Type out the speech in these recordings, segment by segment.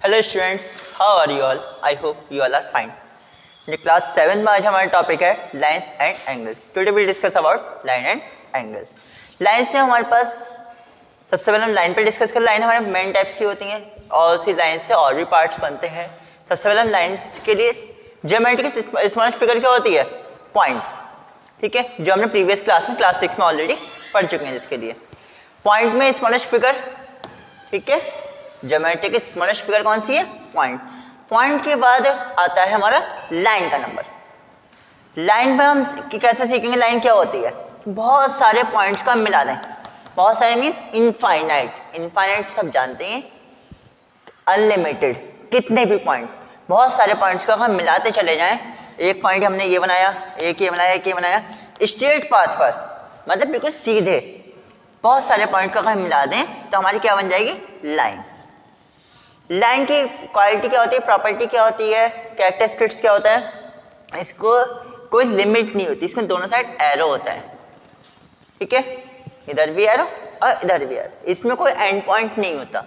Hello students, how are you all? I hope you all are fine. Class 7 में आज हमारा topic है lines and angles. Today will discuss about line and angles. Line से हमारे पास सबसे पहले हम लाइन पे डिस्कस कर। लाइन हमारे मेन टाइप्स की होती हैं और उसी लाइन से और भी पार्ट्स बनते हैं। सबसे पहले हम लाइन्स के लिए ज्योमेट्रिक स्मॉलेस्ट फिगर क्या होती है? पॉइंट। ठीक है, जो हमने प्रीवियस क्लास में क्लास 6 में ऑलरेडी पढ़ चुके हैं। जिसके लिए पॉइंट में स्मॉलेस्ट फिगर, ठीक है, ज्योमेट्रिक स्मॉलेस्ट फिगर कौन सी है? पॉइंट। पॉइंट के बाद आता है हमारा लाइन का नंबर। लाइन में हम कैसे सीखेंगे लाइन क्या होती है? बहुत सारे पॉइंट्स को हम मिला दें। बहुत सारे मीन्स इनफाइनाइट। इनफाइनाइट सब जानते हैं, अनलिमिटेड, कितने भी पॉइंट, बहुत सारे पॉइंट्स को हम मिलाते चले जाएं। एक पॉइंट हमने ये बनाया, एक ये बनाया, एक ये बनाया, स्ट्रेट पाथ पर, मतलब बिल्कुल सीधे बहुत सारे पॉइंट को अगर हम मिला दें तो हमारी क्या बन जाएगी? लाइन। लाइन की क्वालिटी क्या होती है, प्रॉपर्टी क्या होती है, कैरेक्टरिस्टिक्स क्या होता है? इसको कोई लिमिट नहीं होती, इसको दोनों साइड एरो होता है। ठीक है, इधर भी एरो और इधर भी एरो, इसमें कोई एंड पॉइंट नहीं होता।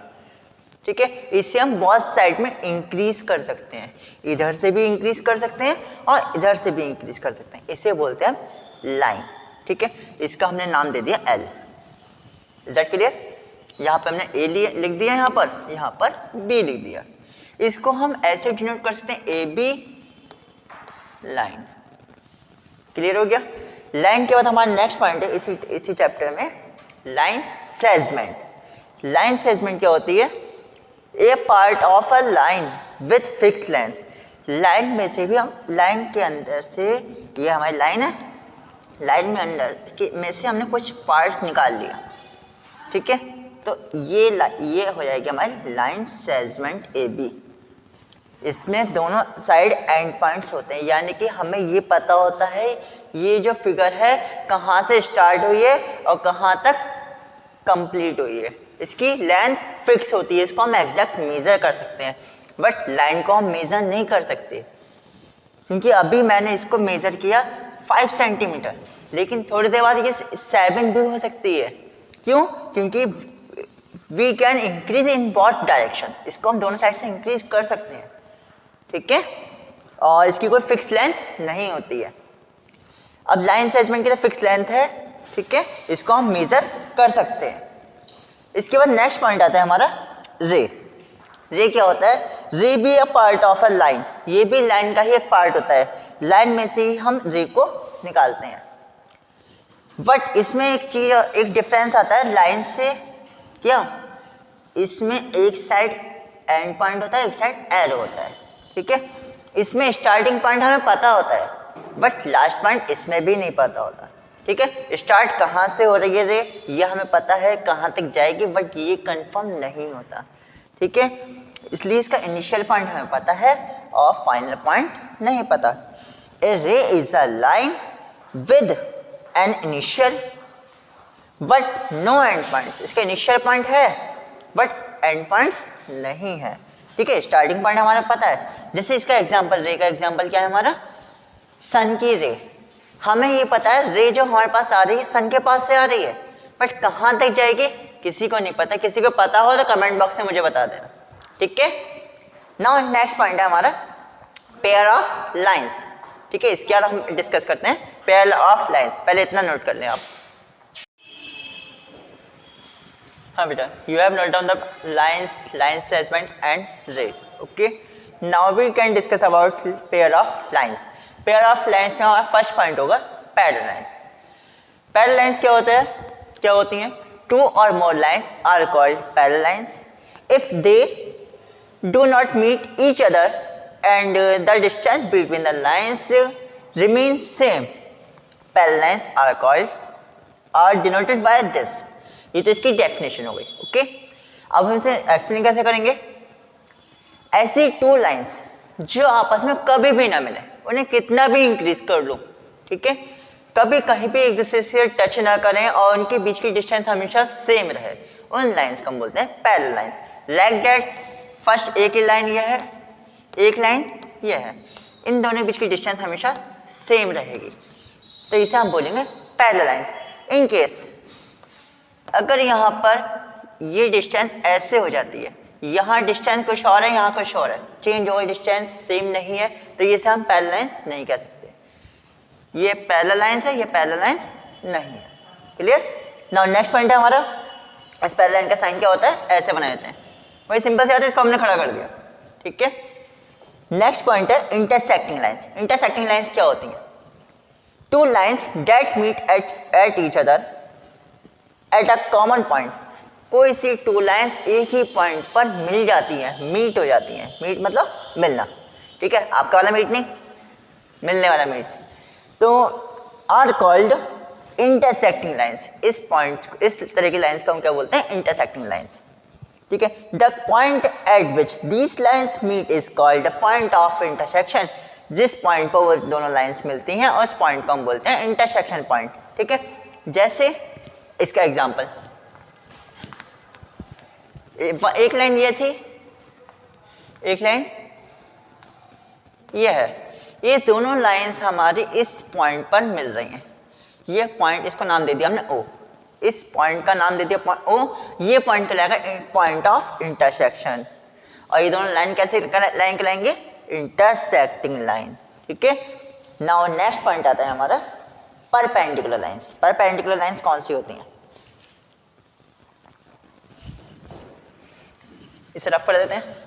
ठीक है, इससे हम बहुत साइड में इंक्रीज कर सकते हैं, इधर से भी इंक्रीज कर सकते हैं और इधर से भी इंक्रीज कर सकते हैं। इसे बोलते हैं लाइन। ठीक है, इसका हमने नाम दे दिया एल। Is that clear? यहाँ पर हमने ए लिख दिया, यहाँ पर बी लिख दिया। इसको हम ऐसे डिनोट कर सकते हैं, ए बी लाइन। क्लियर हो गया? लाइन के बाद हमारा नेक्स्ट पॉइंट है इसी चैप्टर में, लाइन सेगमेंट। लाइन सेगमेंट क्या होती है? A part of a line with fix length. Line में से भी हम, लाइन के अंदर से, ये हमारी लाइन है, लाइन में अंदर में से हमने कुछ पार्ट निकाल लिया। ठीक है, तो ये हो जाएगी हमारी लाइन सेगमेंट ए बी। इसमें दोनों साइड एंड पॉइंट्स होते हैं, यानी कि हमें ये पता होता है ये जो फिगर है कहाँ से स्टार्ट हुई है और कहाँ तक कंप्लीट हुई है। इसकी लेंथ फिक्स होती है, इसको हम एग्जैक्ट मेजर कर सकते हैं, बट लाइन को हम मेजर नहीं कर सकते, क्योंकि अभी मैंने इसको मेजर किया 5 सेंटीमीटर, लेकिन थोड़ी देर बाद ये 7 भी हो सकती है। क्यों? क्योंकि we can increase in both direction, इसको हम दोनों साइड से इंक्रीज कर सकते हैं। ठीक है, और इसकी कोई फिक्स लेंथ नहीं होती है। अब लाइन सेगमेंट की तो फिक्स लेंथ है, ठीक है, इसको हम मेजर कर सकते हैं। इसके बाद नेक्स्ट पॉइंट आता है हमारा रे। रे क्या होता है? रे भी a part of a line, ये भी लाइन का ही एक पार्ट होता है। लाइन में से ही हम रे को निकालते हैं, बट इसमें एक चीज, एक डिफरेंस आता है लाइन से। क्या? इसमें एक साइड एंड पॉइंट होता है, एक साइड एरो होता है। ठीक है, इसमें स्टार्टिंग पॉइंट हमें पता होता है, बट लास्ट पॉइंट इसमें भी नहीं पता होता। ठीक है, स्टार्ट कहाँ से हो रही है रे, ये हमें पता है कहाँ तक जाएगी, बट ये कंफर्म नहीं होता। ठीक है, इसलिए इसका इनिशियल पॉइंट हमें पता है और फाइनल पॉइंट नहीं पता। A ray is a line with an initial but no end points. इसका इनिशियल पॉइंट है बट एंड पॉइंट्स नहीं है। ठीक है, स्टार्टिंग पॉइंट हमारा पता है। जैसे इसका एग्जांपल, रे का एग्जांपल क्या है हमारा? सन की रे। हमें ये पता है रे जो हमारे पास आ रही है सन के पास से आ रही है, बट कहाँ तक जाएगी किसी को नहीं पता। किसी को पता हो तो कमेंट बॉक्स में मुझे बता देना। ठीक है, नाउ नेक्स्ट पॉइंट है हमारा पेयर ऑफ लाइन्स। ठीक है, इसके बाद हम डिस्कस करते हैं पेयर ऑफ लाइन्स। पहले इतना नोट कर लें आप। हाँ बेटा, you have noted down the lines, line segment and ray. Okay. Now we can discuss about pair of lines. Pair of lines में हमारा फर्स्ट पॉइंट होगा parallel lines. Parallel lines क्या होते हैं? क्या होती हैं? Two or more lines are called parallel lines if they do not meet each other and the distance between the lines remains same. Parallel lines are denoted by this. ये तो इसकी definition हो गई। ओके, अब हम इसे explain कैसे करेंगे? ऐसी टू लाइंस जो आपस में कभी भी ना मिले, उन्हें कितना भी इंक्रीज कर लो, ठीक है, कभी कहीं भी एक दूसरे से टच ना करें और उनके बीच की डिस्टेंस हमेशा सेम रहे, उन लाइंस को हम बोलते हैं parallel lines. Like that, first एक ही लाइन यह है, एक लाइन यह है, इन दोनों के बीच की डिस्टेंस हमेशा सेम रहेगी, तो इसे हम बोलेंगे पैरेलल लाइंस। इन केस अगर यहाँ पर ये डिस्टेंस ऐसे हो जाती है, यहाँ डिस्टेंस कुछ और है, यहाँ कुछ और है, चेंज होगा, डिस्टेंस सेम नहीं है, तो ये से हम पैरेलल लाइंस नहीं कह सकते। ये पैरेलल लाइंस है, ये पैरेलल लाइंस नहीं है। क्लियर? नाउ नेक्स्ट पॉइंट है हमारा, इस पैरेलल लाइन का साइन क्या होता है, ऐसे बनाए जाते हैं। वही सिंपल से आता है, इसको हमने खड़ा कर दिया। ठीक है, नेक्स्ट पॉइंट है इंटरसेक्टिंग लाइंस। इंटरसेक्टिंग लाइंस क्या होती हैं? Two lines that meet at each other at a common point. कोई सी टू लाइंस एक ही पॉइंट पर मिल जाती हैं, मीट हो जाती हैं। मीट मतलब मिलना। ठीक है, आपका वाला मीट नहीं, मिलने वाला मीट, तो आर कॉल्ड इंटरसेक्टिंग लाइंस। इस पॉइंट, इस तरह की लाइंस को हम क्या बोलते हैं, इंटरसेक्टिंग लाइंस। ठीक है, the point at which these lines meet is called the point of intersection. जिस पॉइंट पर वो दोनों लाइंस मिलती हैं उस पॉइंट को हम बोलते हैं इंटरसेक्शन पॉइंट। ठीक है, जैसे इसका एग्जांपल, एक लाइन ये थी, एक लाइन ये है, ये दोनों लाइंस हमारी इस पॉइंट पर मिल रही हैं। ये पॉइंट, इसको नाम दे दिया हमने ओ, इस पॉइंट का नाम दे दिया पॉइंट ओ। ये पॉइंट कहलाएगा पॉइंट ऑफ इंटरसेक्शन, और ये दोनों लाइन कैसे लाइन कहलाएंगे, इंटरसेक्टिंग लाइन। ठीक है, नाउ नेक्स्ट पॉइंट आता है हमारा परपेंडिकुलर लाइंस। परपेंडिकुलर लाइंस कौन सी होती हैं, इसे रफ कर देते हैं।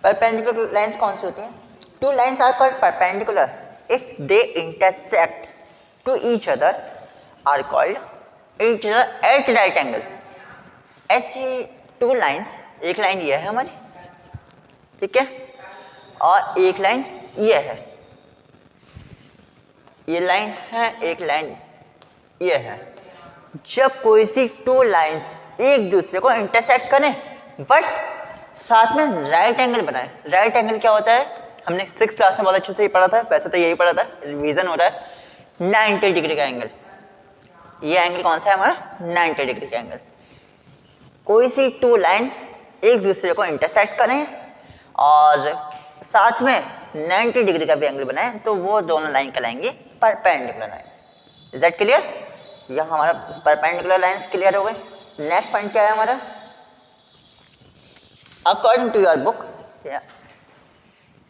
परपेंडिकुलर लाइंस कौन सी होती हैं? Two lines are called perpendicular if they intersect to each other are called each other at right angle. ऐसी टू लाइंस, एक लाइन ये है हमारी, ठीक है, और एक लाइन ये है, ये लाइन है, एक लाइन ये है। जब कोई सी टू लाइंस एक दूसरे को इंटरसेक्ट करें बट साथ में राइट एंगल बनाए। राइट एंगल क्या होता है, हमने 6th क्लास में बहुत अच्छे से ही पढ़ा था, वैसे तो यही पढ़ा था, रिवीजन हो रहा है। 90 डिग्री का एंगल, ये एंगल कौन सा है हमारा, 90 डिग्री का एंगल। कोई सी टू लाइन एक दूसरे को इंटरसेक्ट करें और साथ में 90 डिग्री का भी एंगल बनाए तो वो दोनों लाइन कहलाएंगे perpendicular line. Is that clear? यह हमारा परपेंडिकुलर लाइंस क्लियर हो गए। नेक्स्ट पॉइंट क्या है हमारा, अकॉर्डिंग टू योर बुक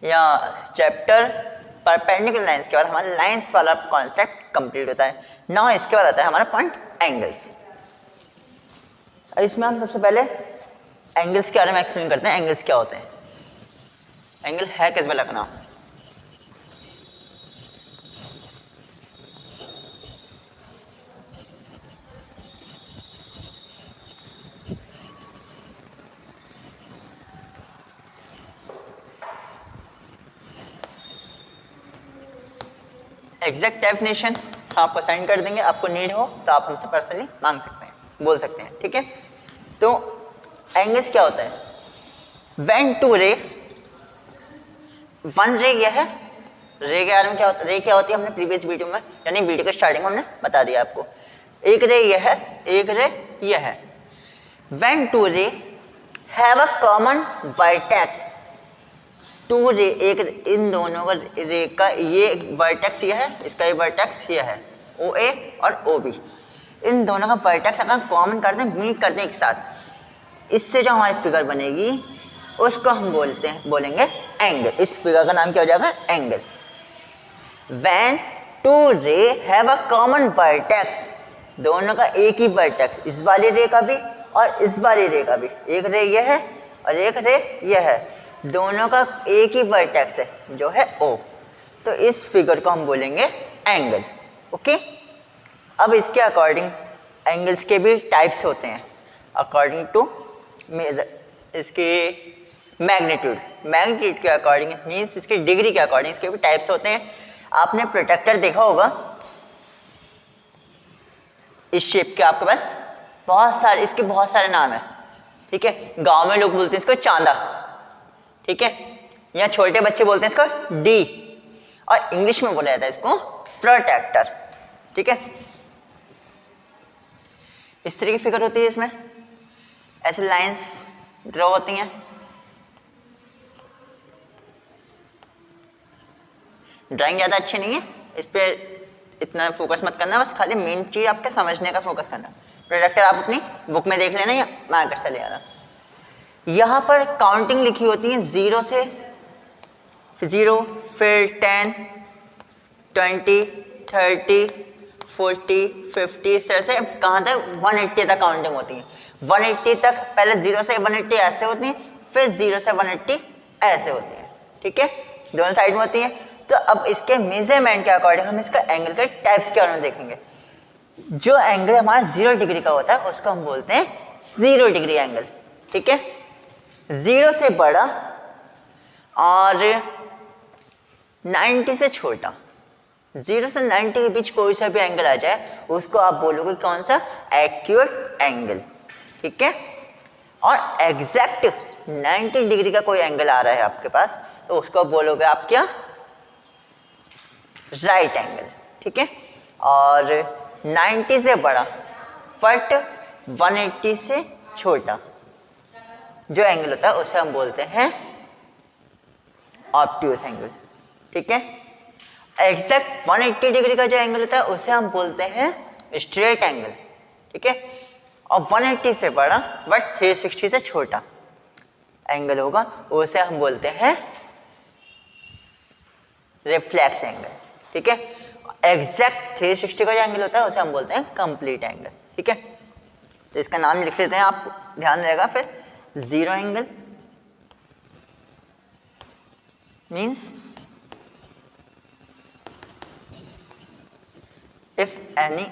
या चैप्टर परपेंडिकुलर लाइंस के बाद हमारा लाइंस वाला कॉन्सेप्ट कंप्लीट होता है। नाउ इसके बाद आता है हमारा पॉइंट एंगल्स। इसमें हम सबसे पहले एंगल्स के बारे में एक्सप्लेन करते हैं। एंगल्स क्या होते हैं, एंगल है किस वाला का नाम, एग्जैक्ट डेफिनेशन आपको साइन कर देंगे, आपको नीड हो तो आप हमसे पर्सनली मांग सकते हैं, बोल सकते हैं। ठीक है, तो एंगल्स क्या होता है, व्हेन टू रे, वन रे यह है, रे के बारे में क्या होता है, रे क्या होती है हमने प्रीवियस वीडियो में यानी वीडियो के स्टार्टिंग में हमने बता दिया आपको। एक रे यह है, एक रे यह है। When two ray have a common vertex, two ray, एक इन दोनों का रे का ये वर्टेक्स ये है, इसका ये वर्टेक्स ये है, ओ ए और ओ बी, इन दोनों का वर्टेक्स अगर कॉमन कर दें, मीट कर दें एक साथ, इससे जो हमारी फिगर बनेगी उसको हम बोलेंगे एंगल। इस फिगर का नाम क्या हो जाएगा, angle. When two ray have a common vertex, दोनों का एक ही वर्टेक्स, इस वाली रे का भी और इस वाली रे का भी, एक रे ये है और एक रे ये है, दोनों का एक ही वर्टेक्स है जो है O, तो इस फिगर को हम बोलेंगे एंगल। ओके, अब इसके अकॉर्डिंग एंगल्स के भी टाइप्स होते हैं अकॉर्डिंग टू मेजर, इसके मैग्नीट्यूड, मैग्नीट्यूड के अकॉर्डिंग मीन्स इसके डिग्री के अकॉर्डिंग इसके भी टाइप्स होते हैं। आपने प्रोटेक्टर देखा होगा इस शेप के, आपके पास बहुत सारे, इसके बहुत सारे नाम है। ठीक है, गांव में लोग बोलते हैं इसको चांदा, ठीक है, या छोटे बच्चे बोलते हैं इसको डी, और इंग्लिश में बोला जाता है इसको प्रोटेक्टर। ठीक है, इस तरह की फिगर होती है, इसमें ऐसे लाइंस ड्रॉ होती हैं। ड्राइंग ज़्यादा अच्छी नहीं है, इस पर इतना फोकस मत करना, बस खाली मेन चीज़ आपके समझने का फोकस करना। प्रोटेक्टर आप अपनी बुक में देख लेना या मार्कर से ले आना। यहाँ पर काउंटिंग लिखी होती है 0 से 0, फिर 10, 20, 30, 40, 50, इस तरह से कहाँ तक 180 तक काउंटिंग होती है। 180 तक पहले 0 से 180 ऐसे होती है, फिर 0 से 180 ऐसे होती है। ठीक है, दोनों साइड में होती है। तो अब इसके मेजरमेंट के अकॉर्डिंग हम इसका एंगल के टाइप्स के बारे में देखेंगे। जो एंगल हमारा 0 डिग्री का होता है उसको हम बोलते हैं 0 डिग्री एंगल। ठीक है, 0 से बड़ा और 90 से छोटा, 0 से 90 के बीच कोई सा भी एंगल आ जाए उसको आप बोलोगे कौन सा, एक्यूट एंगल। ठीक है, और एग्जैक्ट 90 डिग्री का कोई एंगल आ रहा है आपके पास तो उसको आप बोलोगे आप क्या, राइट एंगल। ठीक है, और 90 से बड़ा बट 180 से छोटा जो एंगल होता है उसे हम बोलते हैं ऑब्ट्यूस एंगल। ठीक है, एग्जैक्ट 180 डिग्री का जो एंगल होता है उसे हम बोलते हैं स्ट्रेट एंगल। ठीक है, और 180 से बड़ा बट 360 से छोटा एंगल होगा उसे हम बोलते हैं रिफ्लेक्स एंगल। ठीक है, एग्जैक्ट 360 का जो एंगल होता है उसे हम बोलते हैं कंप्लीट एंगल। ठीक है, तो इसका नाम लिख लेते हैं, आप ध्यान रहेगा। फिर 0 angle means if any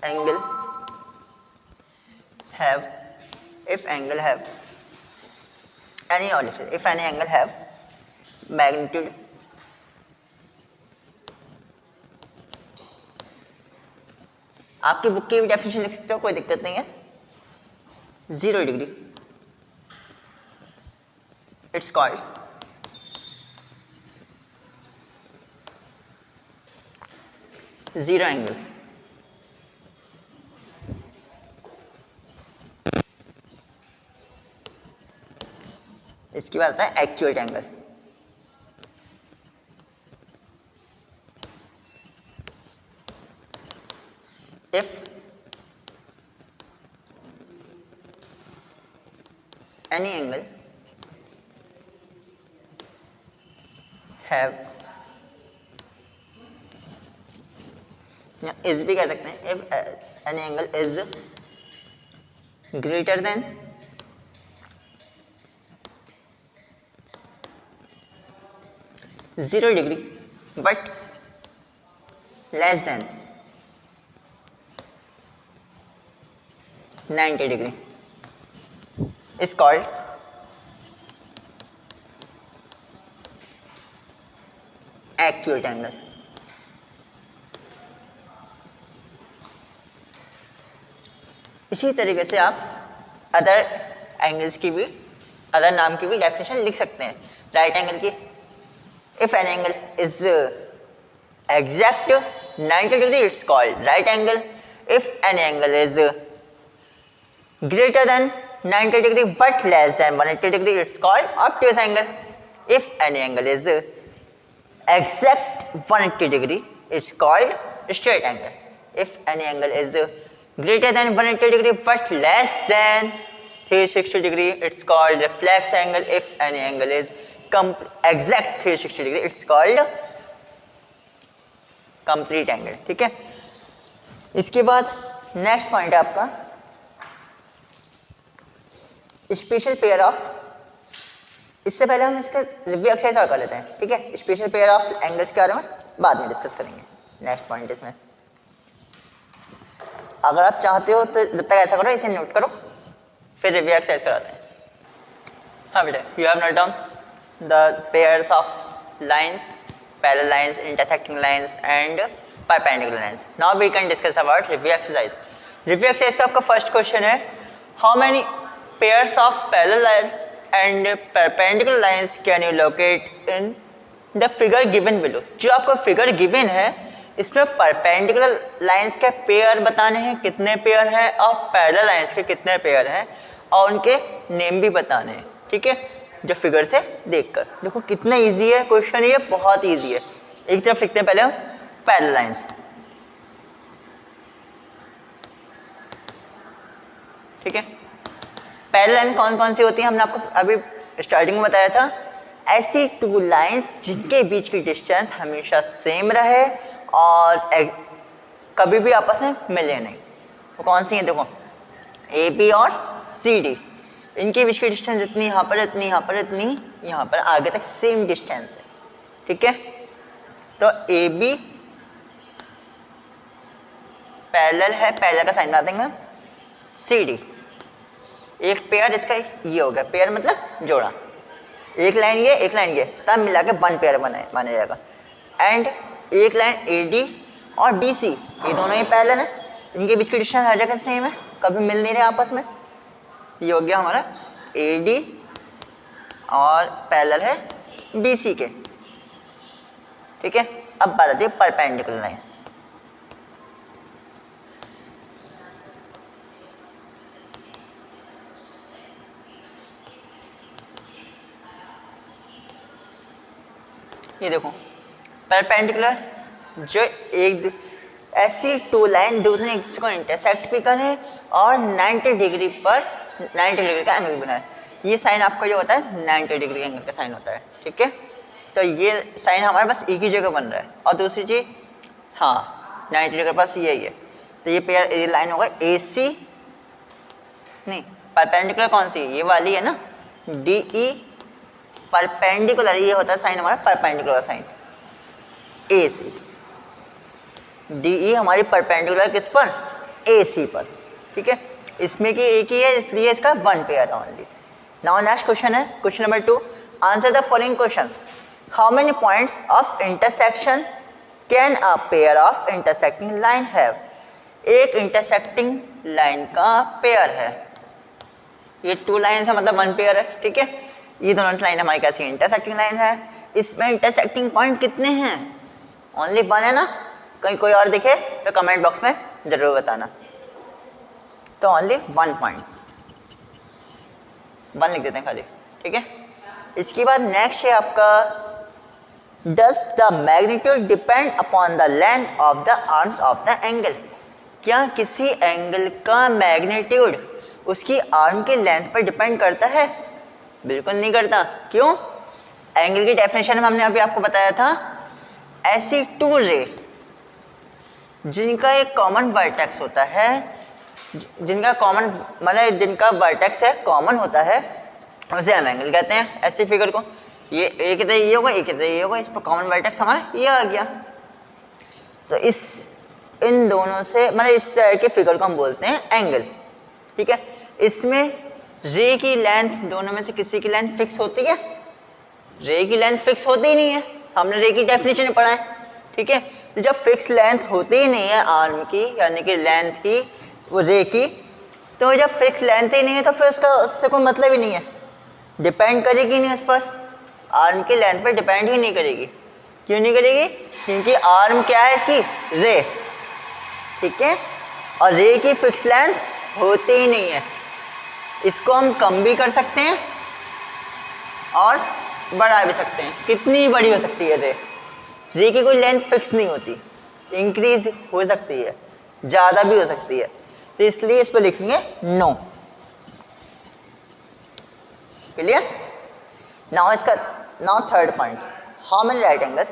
angle have if angle have any or if any angle have magnitude आपकी बुक की भी डेफिनेशन लिख सकते हो, कोई दिक्कत नहीं है। 0 degree it's called zero angle. इसकी बात है acute angle. If any angle have, is भी कह सकते हैं, if any angle is greater than 0 degree but less than 90 degree is called acute angle। इसी तरीके से आप अदर एंगल्स की भी, अदर नाम की भी डेफिनेशन लिख सकते हैं। राइट एंगल की, if an angle is exact 90 degree it's called right angle. If an angle is greater than 90 degree but less than 180 degree it's called obtuse angle. If any angle is exact 180 degree it's called straight angle. If any angle is greater than 180 degree but less than 360 degree it's called reflex angle. If any angle is exact 360 degree it's called complete angle। ठीक है, इसके बाद next point है आपका special pair of. इससे पहले हम इसका रिव्यू एक्सरसाइज कर लेते हैं। ठीक है, स्पेशल पेयर ऑफ एंगल्स के बारे में बाद में डिस्कस करेंगे। नेक्स्ट पॉइंट इसमें अगर आप चाहते हो तो जब तक ऐसा करो, इसे नोट करो, फिर रिव्यू एक्सरसाइज कराते हैं। हाँ बेटा, you have note down the pairs of lines, parallel lines, intersecting lines and perpendicular lines. Now we can discuss about review exercise. Review exercise का आपका फर्स्ट क्वेश्चन है, how many pairs of parallel line and perpendicular lines can you locate in the figure given below? जो आपको figure given है इसमें perpendicular lines के pair बताने हैं, कितने पेयर हैं, और पैरेलल लाइंस के कितने पेयर हैं, और उनके नेम भी बताने हैं। ठीक है, जो फिगर से देखकर देखो कितना इजी है क्वेश्चन, ये बहुत इजी है। एक तरफ लिखते हैं पहले हम पैरेलल लाइंस। ठीक है, पैरेलल लाइन कौन कौन सी होती है, हमने आपको अभी स्टार्टिंग में बताया था, ऐसी टू लाइंस जिनके बीच की डिस्टेंस हमेशा सेम रहे और कभी भी आपस में मिले नहीं। वो कौन सी हैं, देखो ए बी और सी डी, इनके बीच की डिस्टेंस इतनी यहाँ पर, इतनी यहाँ पर, इतनी यहाँ पर, आगे तक सेम डिस्टेंस है। ठीक है, तो ए बी पैरेलल है, पैरेलल का साइन बना देंगे। सी डी एक पेयर, इसका ये हो गया, पेयर मतलब जोड़ा, एक लाइन ये एक लाइन ये, तब मिला के वन पेयर बना जाएगा। एंड एक लाइन ए डी और बी सी, ये दोनों ही पैरेलल है, इनके बीच की डिस्टेंस हर जगह सेम है, कभी मिल नहीं रहे आपस में। ये हो गया हमारा ए डी और पैरेलल है बी सी के। ठीक है, अब बात आती है परपेंडिकुलर लाइन। ये देखो परपेंडिकुलर, जो एक ऐसी टू लाइन दोनों एक दूसरे को इंटरसेक्ट भी करें और 90 डिग्री पर 90 डिग्री का एंगल बनाए। ये साइन आपका जो होता है 90 डिग्री एंगल का साइन होता है। ठीक है, तो ये साइन हमारे पास एक ही जगह बन रहा है, और दूसरी चीज हाँ 90 डिग्री के पास यही है, तो ये पेयर ये लाइन होगा ए सी, नहीं परपेंडिकुलर कौन सी, ये वाली है ना, डी ई, परपेंडिकुलर ये होता है साइन हमारा परपेंडिकुलर साइन ए सी, डी ई हमारी परपेंडिकुलर किस पर, ए सी पर। ठीक है, इसमें की एक ही है इसलिए इसका one pair only. Now next question है question number 2, answer the following questions. How many points of intersection can a pair of intersecting line have? एक इंटरसेक्टिंग लाइन का पेयर है, ये टू लाइन है मतलब वन पेयर है। ठीक है, ये दोनों लाइन हमारी कैसी इंटरसेक्टिंग लाइन है, इसमें इंटरसेक्टिंग पॉइंट कितने हैं, ओनली वन है ना, कहीं कोई और दिखे तो कमेंट बॉक्स में जरूर बताना। तो ओनली वन पॉइंट, वन लिख देते हैं खाली। ठीक है, इसके बाद नेक्स्ट है आपका, does the magnitude depend upon the length of the arms of the angle? क्या किसी एंगल का मैग्नीट्यूड उसकी आर्म की लेंथ पर डिपेंड करता है? बिल्कुल नहीं करता। क्यों? एंगल की डेफिनेशन में हमने अभी आपको बताया था, ऐसी टू रे जिनका एक कॉमन वर्टेक्स होता है, जिनका कॉमन मतलब जिनका वर्टेक्स है कॉमन होता है, उसे हम एंगल कहते हैं। ऐसी फिगर को ये एक तरह ये होगा, एक तरह ये होगा, इस पर कॉमन वर्टेक्स हमारा ये आ गया, तो इन दोनों से मतलब इस तरह के फिगर को हम बोलते हैं एंगल। ठीक है, इसमें रे की लेंथ दोनों में से किसी की लेंथ फिक्स होती है? रे की लेंथ फिक्स होती ही नहीं है, हमने रे की डेफिनेशन में पढ़ा है। ठीक है, तो जब फिक्स लेंथ होती ही नहीं है आर्म की, यानी कि लेंथ की, वो रे की, तो जब फिक्स लेंथ ही नहीं है तो फिर उससे कोई मतलब ही नहीं है, डिपेंड करेगी नहीं उस पर, आर्म की लेंथ पर डिपेंड ही नहीं करेगी। क्यों नहीं करेगी? क्योंकि आर्म क्या है इसकी, रे। ठीक है, और रे की फिक्स लेंथ होती ही नहीं है, इसको हम कम भी कर सकते हैं और बढ़ा भी सकते हैं। कितनी बड़ी हो सकती है रे? रे की कोई लेंथ फिक्स नहीं होती, इंक्रीज हो सकती है, ज़्यादा भी हो सकती है, तो इसलिए इस पर लिखेंगे no. Clear? Now third point, how many right angles?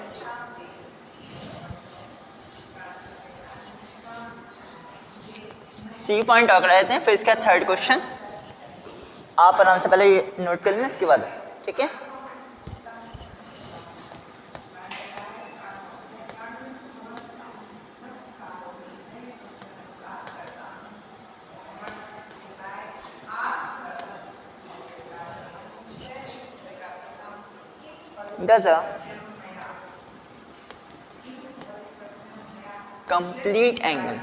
C point और रहते हैं, फिर इसका थर्ड क्वेश्चन आप आराम से पहले ये नोट कर लेना, इसके बाद। ठीक है, does a complete angle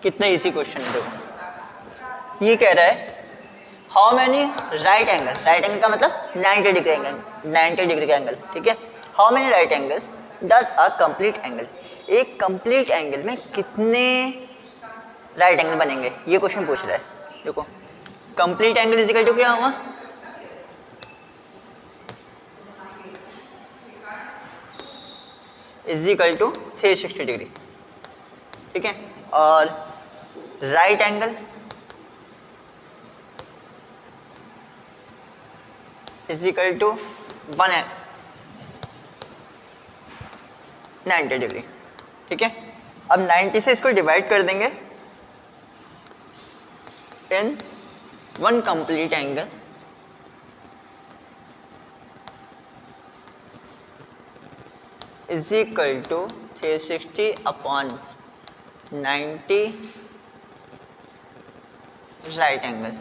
कितना इजी क्वेश्चन है देखो। ये कह रहा है हाउ मैनी राइट एंगल का मतलब 90 डिग्री एंगल, 90 डिग्री का एंगल, ठीक है। How many right angles does a complete angle, एक कंप्लीट एंगल में कितने राइट एंगल बनेंगे, ये क्वेश्चन पूछ रहा है। देखो complete angle is equal to क्या होगा, इज इक्वल टू 360 डिग्री, ठीक है। और right angle is equal to 90 degree, ठीक है। अब 90 से इसको डिवाइड कर देंगे in one complete angle, is equal to 360 upon 90 right angle,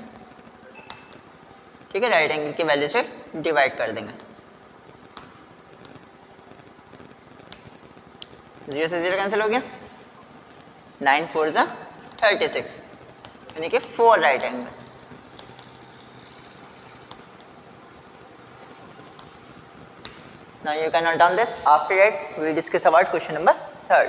ठीक है। राइट एंगल की वैल्यू से डिवाइड कर देंगे, 0 से 0 कैंसिल हो गया, 9 4 जा 36, यानी कि 4 right angle. Now you can note down this. After that, we will discuss about question number 3rd.